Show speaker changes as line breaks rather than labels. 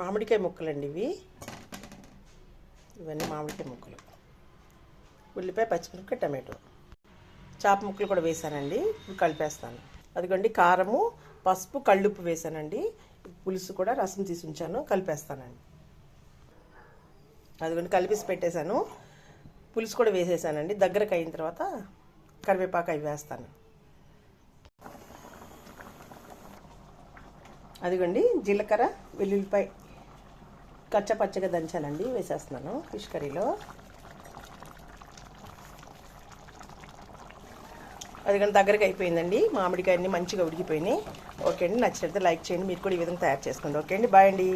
మామిడికాయ ముక్కలండి ఇవన్నీ మామిడికాయ ముక్కలు, ఉల్లిపాయ, పచ్చిమిరపకాయ, టమాటో, చాప ముక్కలు కూడా వేసానండి. ఇప్పుడు కలిపేస్తాను. అదిగోండి కారము, పసుపు, కళ్ళుప్పు వేసానండి. పులుసు కూడా రసం తీసి ఉంచాను, కలిపేస్తానండి. అదిగోండి కలిపేసి పెట్టేశాను. పులుసు కూడా వేసేసానండి. దగ్గరకు అయిన తర్వాత కరివేపాకు అవి వేస్తాను. అదిగోండి జీలకర్ర, వెల్లుల్లిపాయ కచ్చపచ్చగా దంచానండి, వేసేస్తున్నాను ఫిష్ కర్రీలో. అది కానీ దగ్గరికి అయిపోయిందండి. మామిడికాయన్ని మంచిగా ఉడికిపోయినాయి. ఓకే అండి, నచ్చినట్లయితే లైక్ చేయండి. మీరు కూడా ఈ విధంగా తయారు చేసుకోండి. ఓకే అండి, బాయ్ అండి.